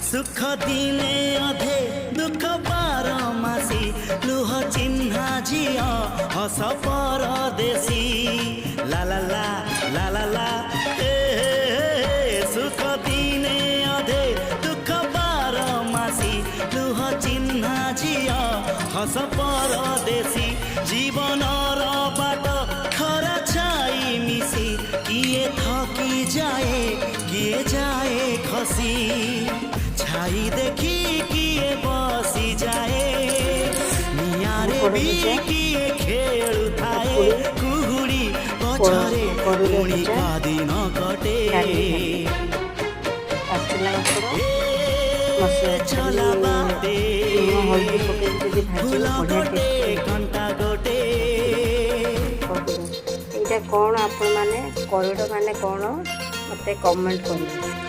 सुख दिने अधे दुख बारमासी लुह चिन्हा झिया हस परदेशी ला ला ला ला ला ला सुख दिने अधे दुख बारमासी लुह चिन्हा झिया हस परदेशी जीवन बाट खरा छाई मिसी किए थकी जाए किए जाए खसी छाई देखी किए बसी जाए नियारे भी किए खेलु थाए कुहुड़ी पछरे पुणी का दिन कटे चला बाटे फूल गोटे घंटा गोटे এইটা কোন আপন মানে করোড় মানে কোন মতে কমেন্ট করবে।